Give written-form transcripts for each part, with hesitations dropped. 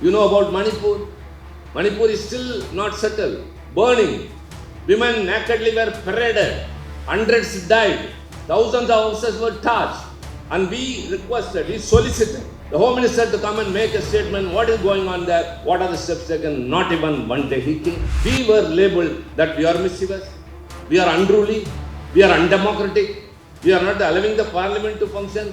You know about Manipur? Manipur is still not settled. Burning. Women nakedly were paraded. Hundreds died. Thousands of houses were touched. And we requested, we solicited the Home Minister to come and make a statement. What is going on there? What are the steps taken? Not even one day he came. We were labeled that we are mischievous, we are unruly, we are undemocratic, we are not allowing the Parliament to function.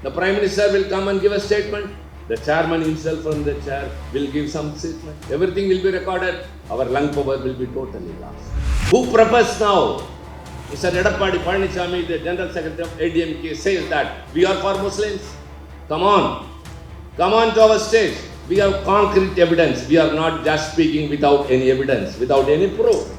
The Prime Minister will come and give a statement. The chairman himself from the chair will give some statement. Everything will be recorded. Our lung power will be totally lost. Who profess now? Mr. Edappadi Palaniswamy, the General Secretary of ADMK, says that we are for Muslims. Come on to our stage. We have concrete evidence. We are not just speaking without any evidence, without any proof.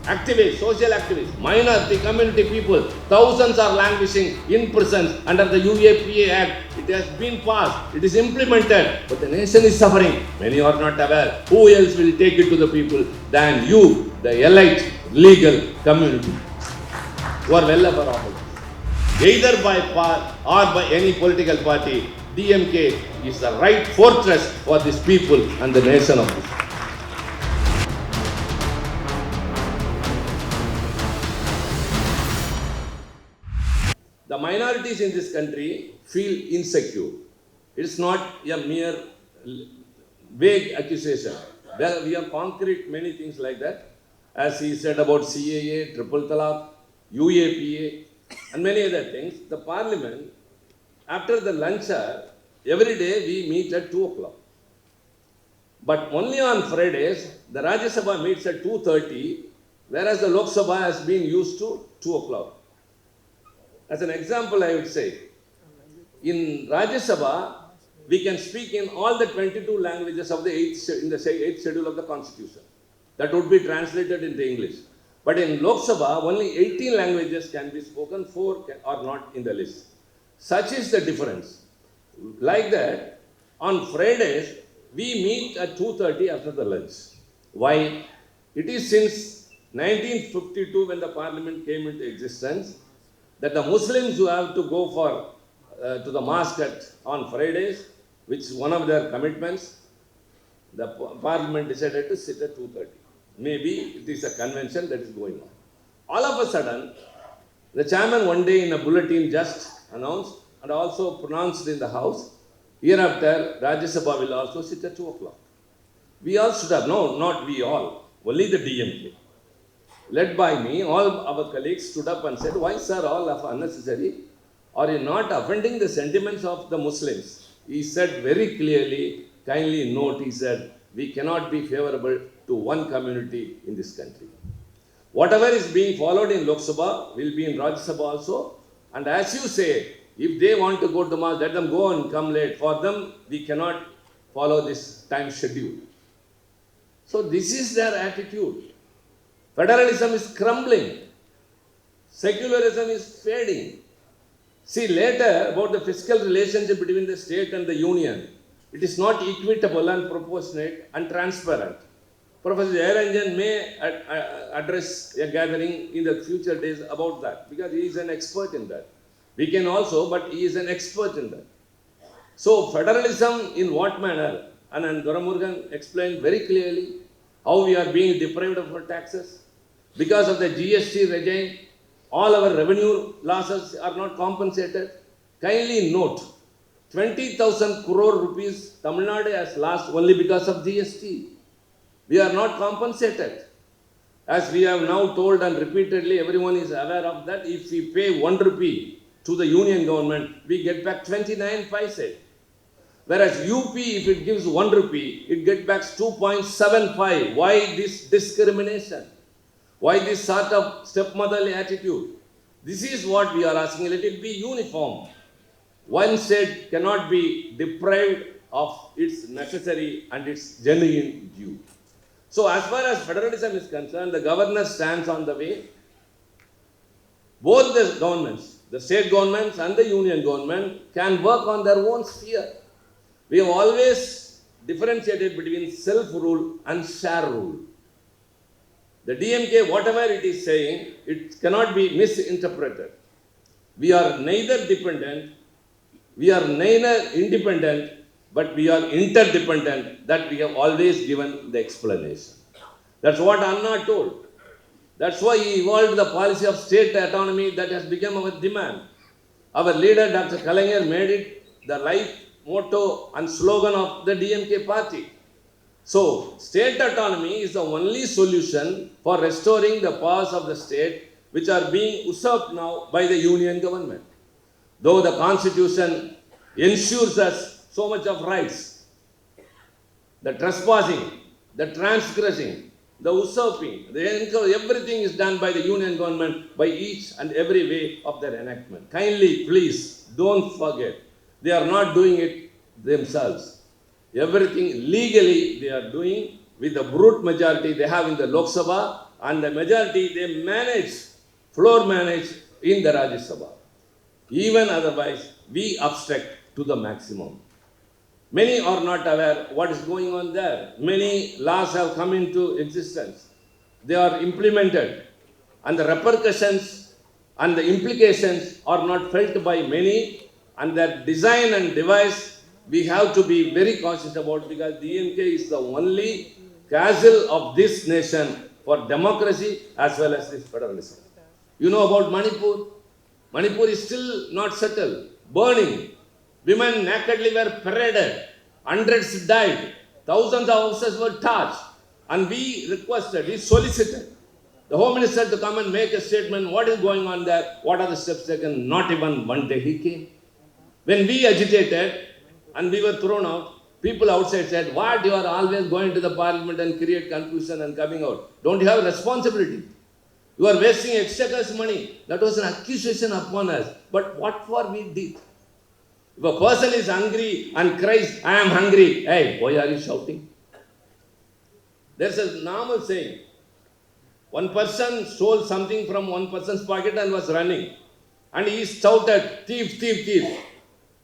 Activists, social activists, minority community people, thousands are languishing in prisons under the UAPA Act. It has been passed, it is implemented, but the nation is suffering. Many are not aware. Who else will take it to the people than you, the elite legal community, who are well aware of it. Either by part or by any political party, DMK is the right fortress for these people and the nation of this. The minorities in this country feel insecure. It's not a mere vague accusation. We have concrete many things like that. As he said about CAA, Triple Talaq, UAPA, and many other things. The Parliament, after the lunch hour, every day we meet at 2 o'clock. But only on Fridays, the Rajya Sabha meets at 2:30, whereas the Lok Sabha has been used to 2 o'clock. As an example, I would say, in Rajya Sabha, we can speak in all the 22 languages of the 8th schedule of the Constitution. That would be translated into English. But in Lok Sabha, only 18 languages can be spoken, 4 are not in the list. Such is the difference. Like that, on Fridays, we meet at 2:30 after the lunch. Why? It is since 1952, when the Parliament came into existence, that the Muslims who have to go to the mosque on Fridays, which is one of their commitments, the Parliament decided to sit at 2:30. Maybe it is a convention that is going on. All of a sudden, the chairman one day in a bulletin just announced and also pronounced in the House, hereafter Rajya Sabha will also sit at 2 o'clock. We all stood up. No, not we all, only the DMK. Led by me, all our colleagues stood up and said, why sir, all of unnecessary? Are you not offending the sentiments of the Muslims? He said very clearly, kindly note, he said, we cannot be favorable to one community in this country. Whatever is being followed in Lok Sabha will be in Rajya Sabha also. And as you say, if they want to go to the mosque, let them go and come late. For them, we cannot follow this time schedule. So this is their attitude. Federalism is crumbling. Secularism is fading. See later about the fiscal relationship between the state and the union. It is not equitable and proportionate and transparent. Professor Jairanjan may address a gathering in the future days about that, because he is an expert in that. We can also, but he is an expert in that. So federalism in what manner? And Doramurgan explained very clearly how we are being deprived of our taxes. Because of the GST regime, all our revenue losses are not compensated. Kindly note, 20,000 crore rupees Tamil Nadu has lost only because of GST. We are not compensated. As we have now told and repeatedly, everyone is aware of that. If we pay 1 rupee to the union government, we get back 29 paise. Whereas UP, if it gives 1 rupee, it gets back 2.75. Why this discrimination? Why this sort of stepmotherly attitude? This is what we are asking. Let it be uniform. One state cannot be deprived of its necessary and its genuine due. So as far as federalism is concerned, the governor stands on the way. Both the governments, the state governments and the union government, can work on their own sphere. We have always differentiated between self-rule and share rule. The DMK, whatever it is saying, it cannot be misinterpreted. We are neither dependent, we are neither independent, but we are interdependent, that we have always given the explanation. That's what Anna told. That's why he evolved the policy of state autonomy that has become our demand. Our leader, Dr. Kalaignar, made it the life motto and slogan of the DMK party. So, state autonomy is the only solution for restoring the powers of the state, which are being usurped now by the union government. Though the constitution ensures us so much of rights, the trespassing, the transgressing, the usurping, everything is done by the union government by each and every way of their enactment. Kindly, please, don't forget, they are not doing it themselves. Everything legally they are doing with the brute majority they have in the Lok Sabha, and the majority they manage, floor manage in the Rajya Sabha. Even otherwise, we obstruct to the maximum. Many are not aware what is going on there. Many laws have come into existence. They are implemented, and the repercussions and the implications are not felt by many, and their design and device we have to be very cautious about, because DMK is the only castle of this nation for democracy as well as this federalism. You know about Manipur? Manipur is still not settled, burning. Women nakedly were paraded, hundreds died, thousands of houses were touched, and we requested, we solicited the Home Minister to come and make a statement, what is going on there, what are the steps taken. Not even one day he came. When we agitated and we were thrown out, people outside said, what, you are always going to the parliament and create confusion and coming out. Don't you have responsibility? You are wasting exchequer's money. That was an accusation upon us. But what for we did? If a person is hungry and cries, I am hungry, hey, why are you shouting? There's a normal saying. One person stole something from one person's pocket and was running. And he shouted, thief, thief, thief.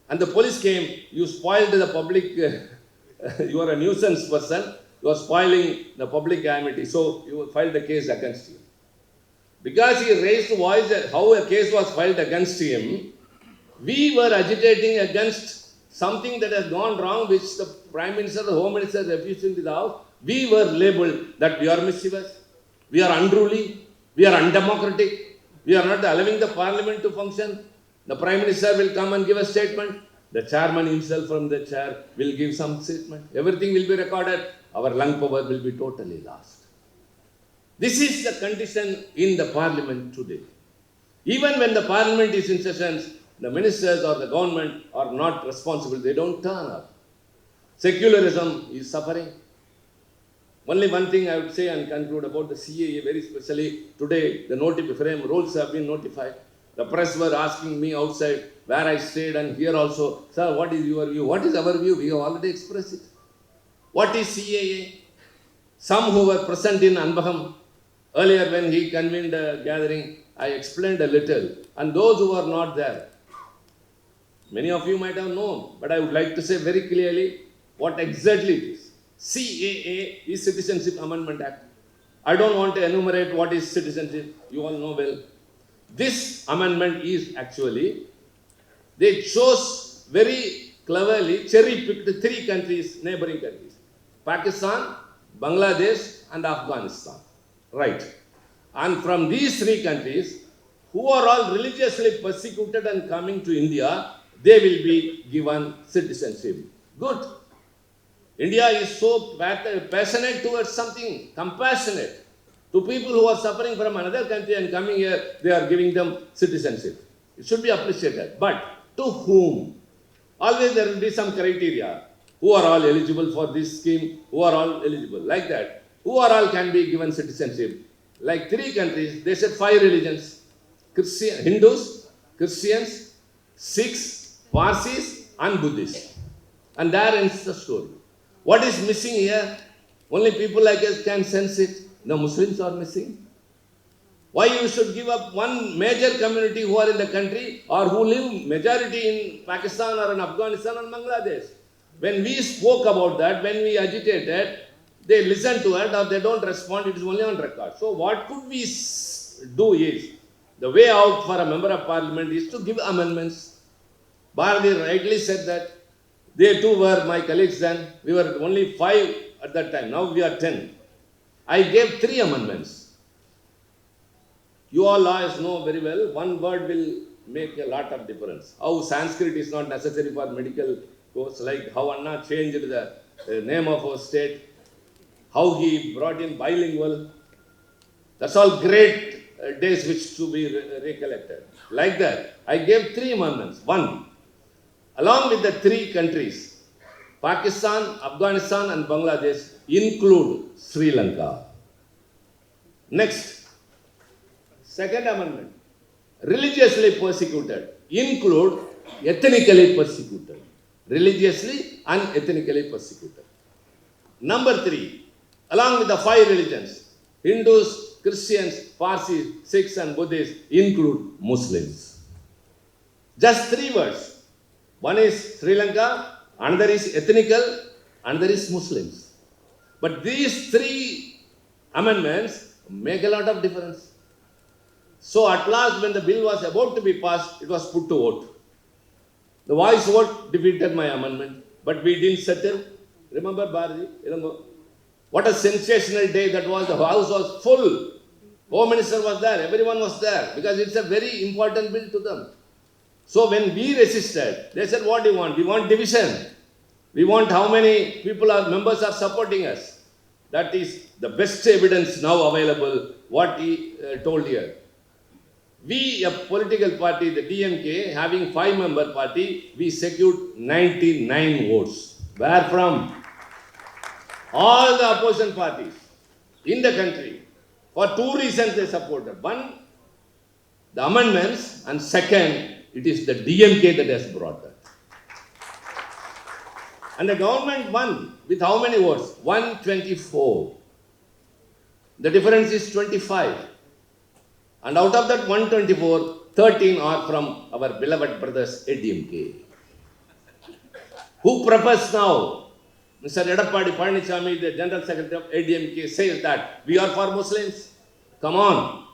And the police came, you spoiled the public, you are a nuisance person, you are spoiling the public amity. So you filed a case against you. Because he raised voice, how a case was filed against him, we were agitating against something that has gone wrong, which the Prime Minister, the Home Minister refused in the House. We were labelled that we are mischievous, we are unruly, we are undemocratic, we are not allowing the Parliament to function. The Prime Minister will come and give a statement. The chairman himself from the chair will give some statement. Everything will be recorded. Our lung power will be totally lost. This is the condition in the Parliament today. Even when the Parliament is in sessions, the ministers or the government are not responsible. They don't turn up. Secularism is suffering. Only one thing I would say and conclude about the CAA, very specially today, the frame rules have been notified. The press were asking me outside where I stayed, and here also, sir, what is your view? What is our view? We have already expressed it. What is CAA? Some who were present in Anbaham, earlier when he convened a gathering, I explained a little. And those who are not there, many of you might have known, but I would like to say very clearly what exactly it is. CAA is Citizenship Amendment Act. I don't want to enumerate what is citizenship. You all know well. This amendment is actually, they chose very cleverly, cherry-picked three countries, neighboring countries. Pakistan, Bangladesh and Afghanistan. Right. And from these three countries, who are all religiously persecuted and coming to India, they will be given citizenship. Good. India is so passionate towards something, compassionate. To people who are suffering from another country and coming here, they are giving them citizenship. It should be appreciated. But to whom? Always there will be some criteria. Who are all eligible for this scheme? Who are all eligible? Like that. Who are all can be given citizenship? Like three countries, they said 5 religions. Hindus, Christians, Sikhs, Parsis and Buddhists. And there ends the story. What is missing here? Only people like us can sense it. The Muslims are missing. Why you should give up one major community who are in the country or who live majority in Pakistan or in Afghanistan and Bangladesh? When we spoke about that, when we agitated, they listen to it or they don't respond, it is only on record. So what could we do is, the way out for a member of parliament is to give amendments. Bharati rightly said that They too were my colleagues then. We were only 5 at that time. Now we are 10. I gave 3 amendments. You all lawyers know very well, one word will make a lot of difference. How Sanskrit is not necessary for medical course, like how Anna changed the name of our state, how he brought in bilingual. That's all great days which to be recollected. Like that, I gave 3 amendments. One, along with the 3 countries, Pakistan, Afghanistan and Bangladesh, include Sri Lanka. Next, second amendment, religiously persecuted, include ethnically persecuted. Religiously and ethnically persecuted. Number 3, along with the 5 religions, Hindus, Christians, Parsis, Sikhs and Buddhists, include Muslims. Just 3 words. One is Sri Lanka, another is ethnical, another is Muslims. But these 3 amendments make a lot of difference. So at last, when the bill was about to be passed, it was put to vote. The voice vote defeated my amendment, but we didn't settle. Remember, Bharati? What a sensational day that was. The house was full. Home Minister was there. Everyone was there because it's a very important bill to them. So when we resisted, they said, what do you want? We want division. We want how many people members are supporting us. That is the best evidence now available, what he told here. We, a political party, the DMK, having 5-member party, we secured 99 votes. Where from? All the opposition parties in the country. For 2 reasons they supported. One, the amendments, and second, it is the DMK that has brought that. And the government won with how many votes? 124. The difference is 25. And out of that 124, 13 are from our beloved brothers ADMK. Who profess now? Mr. Edappadi Palaniswamy, the General Secretary of ADMK, says that we are for Muslims. Come on.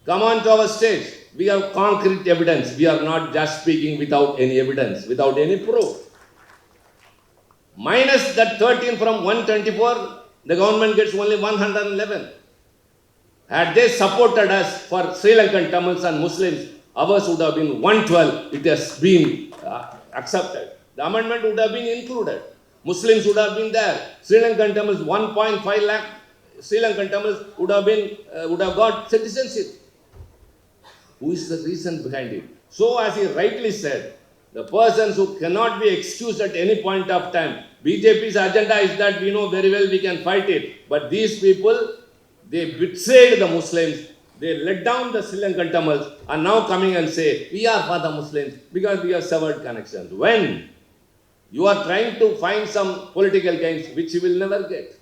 Come on to our stage. We have concrete evidence. We are not just speaking without any evidence, without any proof. Minus that 13 from 124, the government gets only 111. Had they supported us for Sri Lankan Tamils and Muslims, ours would have been 112. It has been accepted. The amendment would have been included. Muslims would have been there. Sri Lankan Tamils, 1.5 lakh Sri Lankan Tamils would have got citizenship. Who is the reason behind it? So as he rightly said, the persons who cannot be excused at any point of time, BJP's agenda is that we know very well we can fight it. But these people, they betrayed the Muslims, they let down the Sri Lankan Tamils, and now coming and say, we are for the Muslims because we have severed connections. When you are trying to find some political gains, which you will never get.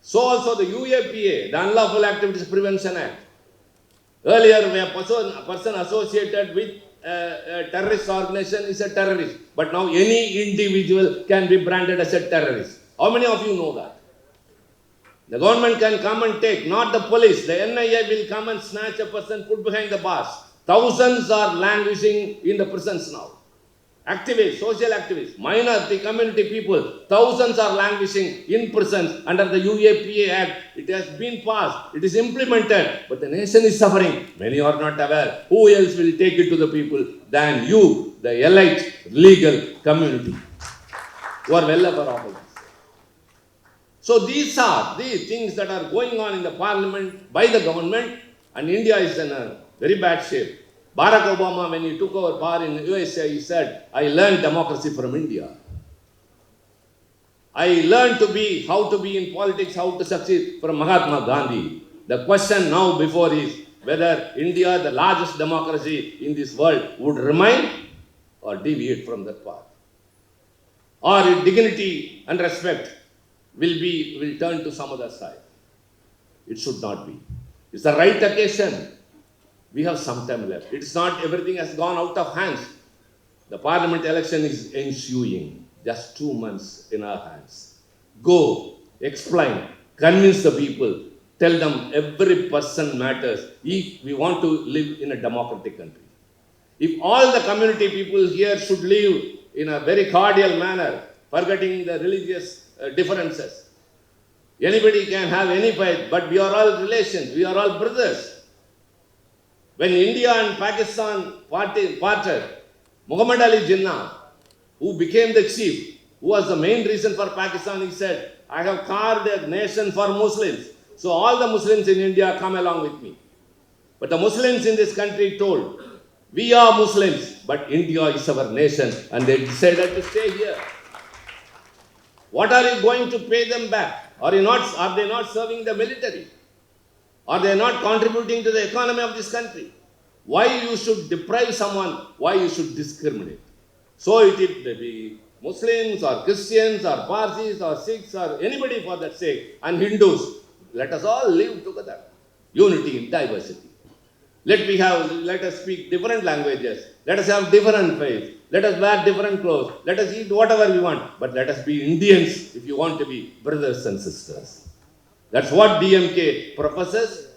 So also the UAPA, the Unlawful Activities Prevention Act. Earlier, a person associated with a terrorist organization is a terrorist. But now any individual can be branded as a terrorist. How many of you know that? The government can come and take, not the police. The NIA will come and snatch a person, put behind the bars. Thousands are languishing in the prisons now. Activists, social activists, minority, community people, thousands are languishing in prisons under the UAPA Act. It has been passed, it is implemented, but the nation is suffering. Many are not aware. Who else will take it to the people than you, the elite legal community, who are well aware of it. So these are the things that are going on in the parliament by the government, and India is in a very bad shape. Barack Obama, when he took over power in USA, he said, I learned democracy from India. I learned how to be in politics, how to succeed from Mahatma Gandhi. The question now before is whether India, the largest democracy in this world, would remain or deviate from that path. Or dignity and respect will turn to some other side. It should not be. It's the right occasion. We have some time left. It's not everything has gone out of hands. The parliament election is ensuing. Just 2 months in our hands. Go, explain, convince the people, tell them every person matters if we want to live in a democratic country. If all the community people here should live in a very cordial manner, forgetting the religious differences. Anybody can have any fight, but we are all relations, we are all brothers. When India and Pakistan parted, Muhammad Ali Jinnah, who became the chief, who was the main reason for Pakistan, he said, I have carved a nation for Muslims. So all the Muslims in India come along with me. But the Muslims in this country told, we are Muslims, but India is our nation, and they decided to stay here. What are you going to pay them back? Are they not serving the military? Are they not contributing to the economy of this country? Why you should deprive someone? Why you should discriminate? So it may be Muslims or Christians or Parsis or Sikhs or anybody for that sake, and Hindus. Let us all live together. Unity in diversity. Let us speak different languages. Let us have different faiths. Let us wear different clothes. Let us eat whatever we want. But let us be Indians if you want to be brothers and sisters. That's what DMK proposes.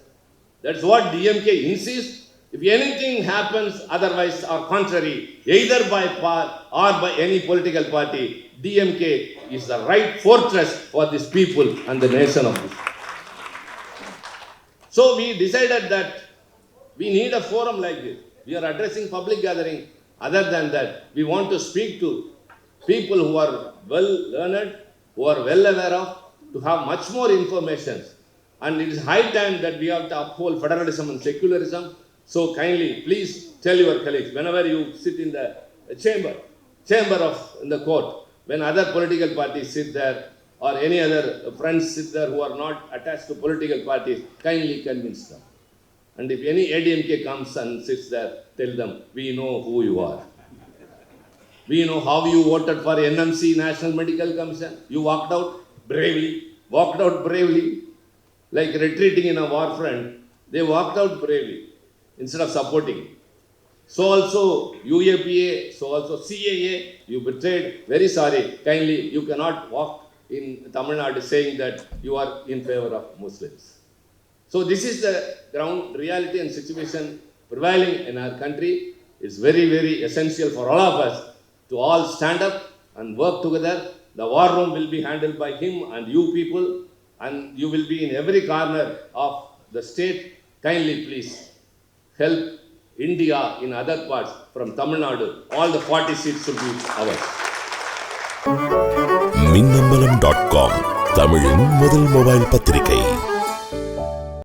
That's what DMK insists. If anything happens otherwise or contrary, either by part or by any political party, DMK is the right fortress for these people and the nation of this. So we decided that we need a forum like this. We are addressing public gathering. Other than that, we want to speak to people who are well learned, who are well aware of, to have much more information. And it is high time that we have to uphold federalism and secularism. So kindly, please tell your colleagues, whenever you sit in the in the court, when other political parties sit there, or any other friends sit there who are not attached to political parties, kindly convince them. And if any ADMK comes and sits there, tell them, we know who you are. We know how you voted for NMC, National Medical Commission. You walked out bravely, like retreating in a war front. They walked out bravely instead of supporting. So also UAPA, so also CAA, you betrayed. Very sorry. Kindly, you cannot walk in Tamil Nadu saying that you are in favor of Muslims. So this is the ground reality and situation prevailing in our country. It's very, very essential for all of us to all stand up and work together. The war room will be handled by him and you people, and you will be in every corner of the state. Kindly please help India in other parts from Tamil Nadu. All the 40 seats should be ours. Minnambalam.com தமிழின் முதல் mobile பத்திரிகை.